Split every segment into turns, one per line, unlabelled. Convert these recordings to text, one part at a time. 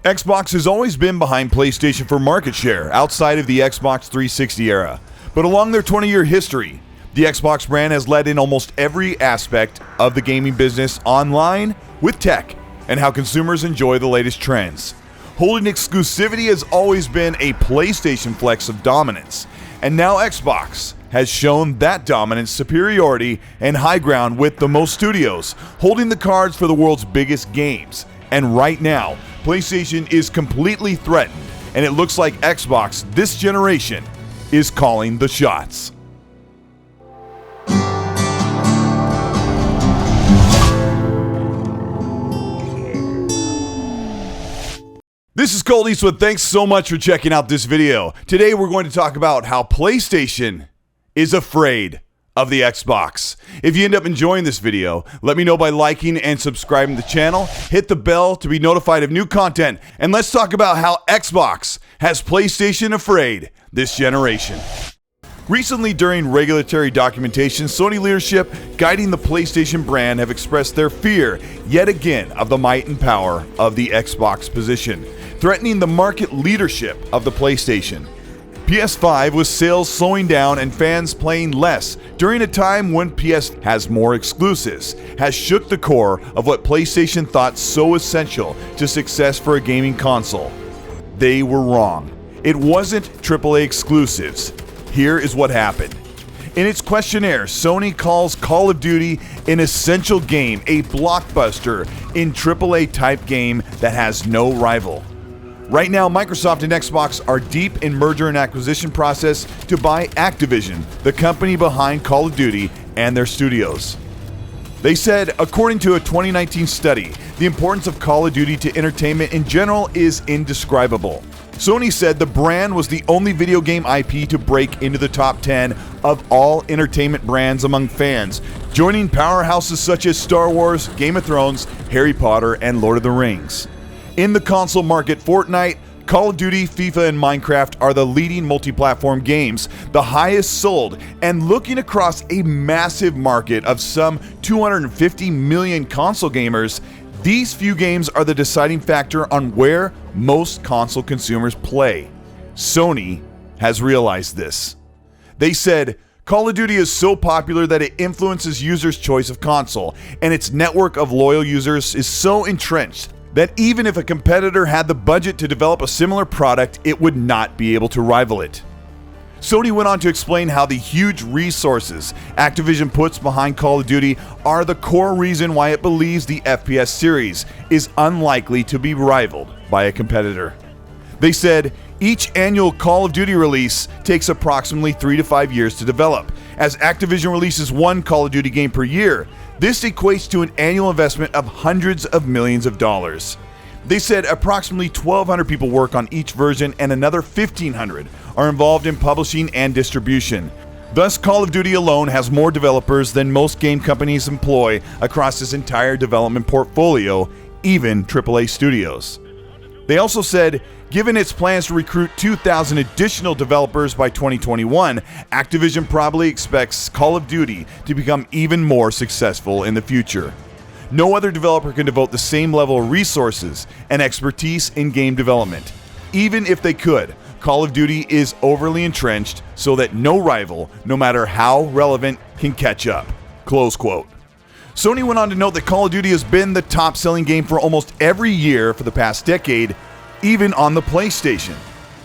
Xbox has always been behind PlayStation for market share outside of the Xbox 360 era, but along their 20-year history, the Xbox brand has led in almost every aspect of the gaming business online, with tech, and how consumers enjoy the latest trends. Holding exclusivity has always been a PlayStation flex of dominance, and now Xbox has shown that dominance, superiority, and high ground with the most studios, holding the cards for the world's biggest games. And right now, PlayStation is completely threatened, and it looks like Xbox this generation is calling the shots. This is Colteastwood. Thanks so much for checking out this video. Today we're going to talk about how PlayStation is afraid of the Xbox. If you end up enjoying this video, let me know by liking and subscribing to the channel. Hit the bell to be notified of new content. And let's talk about how Xbox has PlayStation afraid this generation. Recently, during regulatory documentation, Sony leadership guiding the PlayStation brand have expressed their fear, yet again, of the might and power of the Xbox position, threatening the market leadership of the PlayStation. PS5 with sales slowing down and fans playing less during a time when PS has more exclusives, has shook the core of what PlayStation thought so essential to success for a gaming console. They were wrong. It wasn't AAA exclusives. Here is what happened. In its questionnaire, Sony calls Call of Duty an essential game, a blockbuster in AAA type game that has no rival. Right now, Microsoft and Xbox are deep in merger and acquisition process to buy Activision, the company behind Call of Duty and their studios. They said, according to a 2019 study, the importance of Call of Duty to entertainment in general is indescribable. Sony said the brand was the only video game IP to break into the top 10 of all entertainment brands among fans, joining powerhouses such as Star Wars, Game of Thrones, Harry Potter, and Lord of the Rings. In the console market, Fortnite, Call of Duty, FIFA, and Minecraft are the leading multi-platform games, the highest sold, and looking across a massive market of some 250 million console gamers, these few games are the deciding factor on where most console consumers play. Sony has realized this. They said, Call of Duty is so popular that it influences users' choice of console, and its network of loyal users is so entrenched that even if a competitor had the budget to develop a similar product, it would not be able to rival it. Sony went on to explain how the huge resources Activision puts behind Call of Duty are the core reason why it believes the FPS series is unlikely to be rivaled by a competitor. They said, each annual Call of Duty release takes approximately 3 to 5 years to develop. As Activision releases one Call of Duty game per year, this equates to an annual investment of hundreds of millions of dollars. They said approximately 1,200 people work on each version and another 1,500 are involved in publishing and distribution. Thus, Call of Duty alone has more developers than most game companies employ across its entire development portfolio, even AAA studios. They also said, given its plans to recruit 2,000 additional developers by 2021, Activision probably expects Call of Duty to become even more successful in the future. No other developer can devote the same level of resources and expertise in game development. Even if they could, Call of Duty is overly entrenched so that no rival, no matter how relevant, can catch up. Close quote. Sony went on to note that Call of Duty has been the top-selling game for almost every year for the past decade, even on the PlayStation.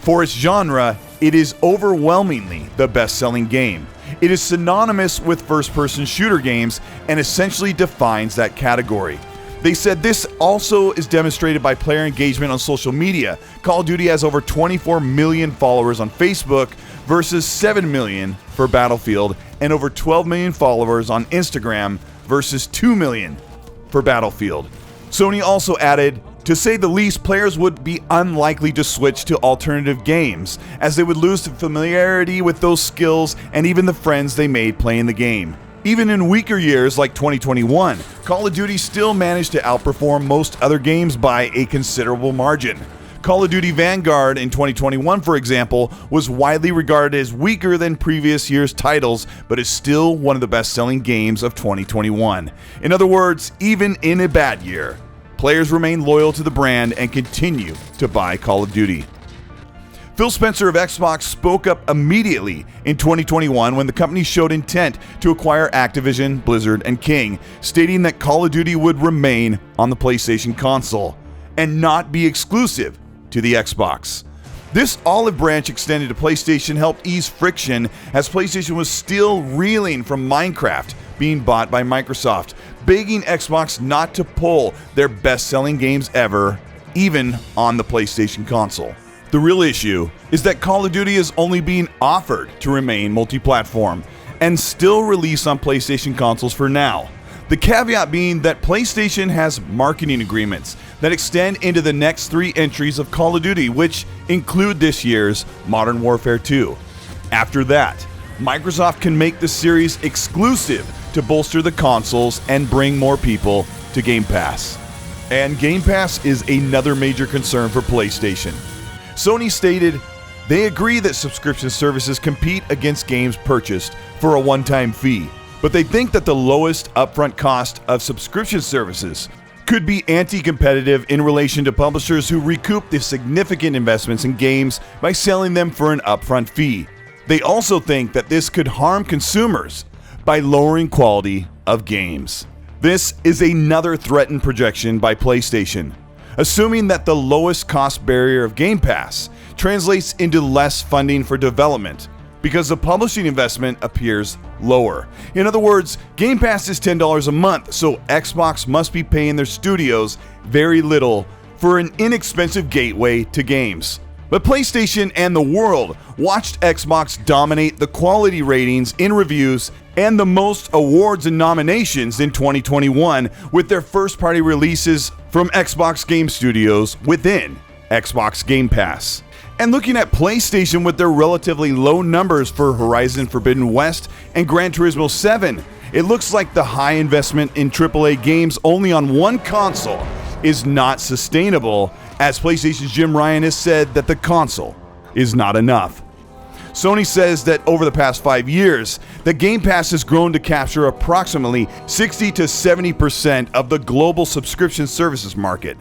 For its genre, it is overwhelmingly the best-selling game. It is synonymous with first-person shooter games and essentially defines that category. They said this also is demonstrated by player engagement on social media. Call of Duty has over 24 million followers on Facebook versus 7 million for Battlefield, and over 12 million followers on Instagram versus 2 million for Battlefield. Sony also added, to say the least, players would be unlikely to switch to alternative games, as they would lose the familiarity with those skills and even the friends they made playing the game. Even in weaker years like 2021, Call of Duty still managed to outperform most other games by a considerable margin. Call of Duty Vanguard in 2021, for example, was widely regarded as weaker than previous year's titles, but is still one of the best-selling games of 2021. In other words, even in a bad year, players remain loyal to the brand and continue to buy Call of Duty. Phil Spencer of Xbox spoke up immediately in 2021 when the company showed intent to acquire Activision, Blizzard, and King, stating that Call of Duty would remain on the PlayStation console and not be exclusive to the Xbox. This olive branch extended to PlayStation helped ease friction as PlayStation was still reeling from Minecraft being bought by Microsoft, begging Xbox not to pull their best-selling games ever, even on the PlayStation console. The real issue is that Call of Duty is only being offered to remain multi-platform and still release on PlayStation consoles for now. The caveat being that PlayStation has marketing agreements that extend into the next 3 entries of Call of Duty, which include this year's Modern Warfare 2. After that, Microsoft can make the series exclusive to bolster the consoles and bring more people to Game Pass. And Game Pass is another major concern for PlayStation. Sony stated they agree that subscription services compete against games purchased for a one-time fee, but they think that the lowest upfront cost of subscription services could be anti-competitive in relation to publishers who recoup the significant investments in games by selling them for an upfront fee. They also think that this could harm consumers by lowering quality of games. This is another threatened projection by PlayStation, assuming that the lowest cost barrier of Game Pass translates into less funding for development because the publishing investment appears lower. In other words, Game Pass is $10 a month, so Xbox must be paying their studios very little for an inexpensive gateway to games. But PlayStation and the world watched Xbox dominate the quality ratings in reviews and the most awards and nominations in 2021 with their first-party releases from Xbox Game Studios within Xbox Game Pass. And looking at PlayStation with their relatively low numbers for Horizon Forbidden West and Gran Turismo 7, it looks like the high investment in AAA games only on one console is not sustainable, as PlayStation's Jim Ryan has said that the console is not enough. Sony says that over the past 5 years, the Game Pass has grown to capture approximately 60 to 70% of the global subscription services market.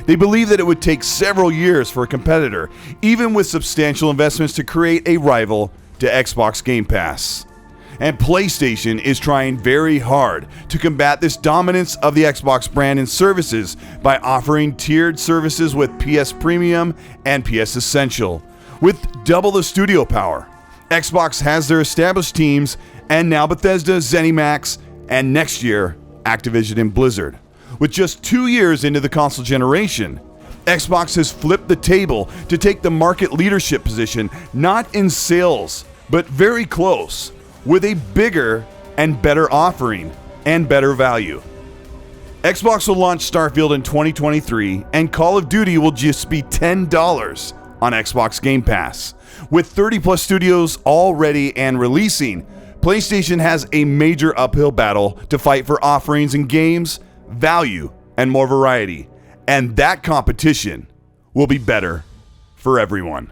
They believe that it would take several years for a competitor, even with substantial investments, to create a rival to Xbox Game Pass. And PlayStation is trying very hard to combat this dominance of the Xbox brand and services by offering tiered services with PS Premium and PS Essential. With double the studio power, Xbox has their established teams, and now Bethesda, ZeniMax, and next year, Activision and Blizzard. With just 2 years into the console generation, Xbox has flipped the table to take the market leadership position, not in sales, but very close, with a bigger and better offering and better value. Xbox will launch Starfield in 2023, and Call of Duty will just be $10 on Xbox Game Pass. With 30 plus studios already and releasing, PlayStation has a major uphill battle to fight for offerings in games, value, and more variety. And that competition will be better for everyone.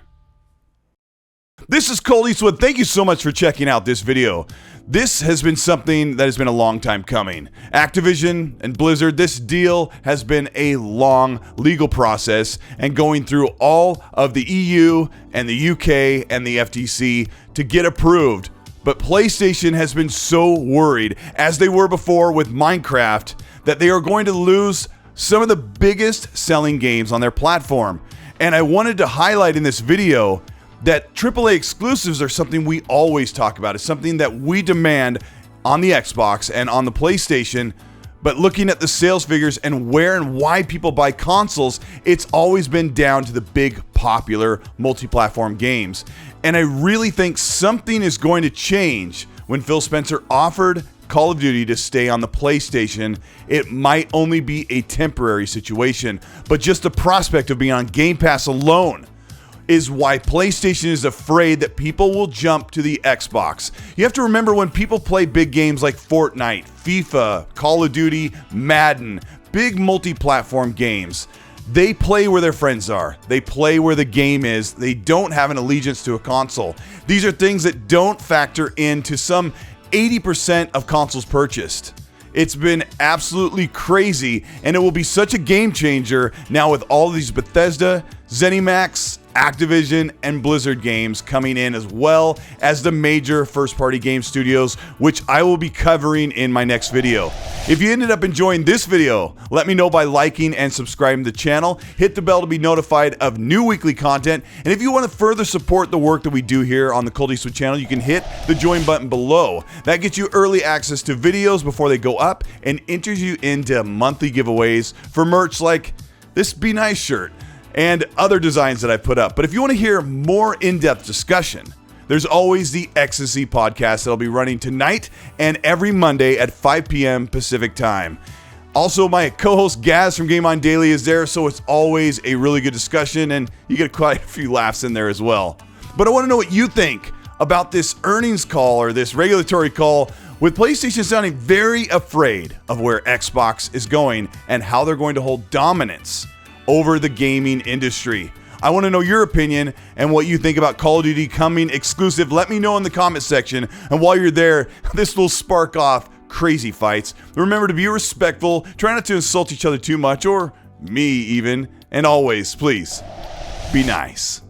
This is Colteastwood. Thank you so much for checking out this video. This has been something that has been a long time coming. Activision and Blizzard, this deal has been a long legal process and going through all of the EU and the UK and the FTC to get approved. But PlayStation has been so worried, as they were before with Minecraft, that they are going to lose some of the biggest selling games on their platform. And I wanted to highlight in this video that AAA exclusives are something we always talk about. It's something that we demand on the Xbox and on the PlayStation. But looking at the sales figures and where and why people buy consoles, it's always been down to the big popular multi-platform games. And I really think something is going to change when Phil Spencer offered Call of Duty to stay on the PlayStation. It might only be a temporary situation, but just the prospect of being on Game Pass alone is why PlayStation is afraid that people will jump to the Xbox. You have to remember, when people play big games like Fortnite, FIFA, Call of Duty, Madden, big multi-platform games, they play where their friends are. They play where the game is. They don't have an allegiance to a console. These are things that don't factor into some 80% of consoles purchased. It's been absolutely crazy, and it will be such a game changer now with all of these Bethesda, ZeniMax, Activision, and Blizzard games coming in, as well as the major first-party game studios, which I will be covering in my next video. If you ended up enjoying this video, let me know by liking and subscribing to the channel. Hit the bell to be notified of new weekly content. And if you want to further support the work that we do here on the Colteastwood channel, you can hit the join button below. That gets you early access to videos before they go up and enters you into monthly giveaways for merch like this Be Nice shirt and other designs that I put up. But if you want to hear more in-depth discussion, there's always the Ecstasy podcast that'll be running tonight and every Monday at 5 p.m. Pacific time. Also, my co-host Gaz from Game On Daily is there, so it's always a really good discussion, and you get quite a few laughs in there as well. But I want to know what you think about this earnings call or this regulatory call, with PlayStation sounding very afraid of where Xbox is going and how they're going to hold dominance over the gaming industry. I want to know your opinion and what you think about Call of Duty coming exclusive. Let me know in the comment section. And while you're there, this will spark off crazy fights. Remember to be respectful, try not to insult each other too much, or me even, and always, please, be nice.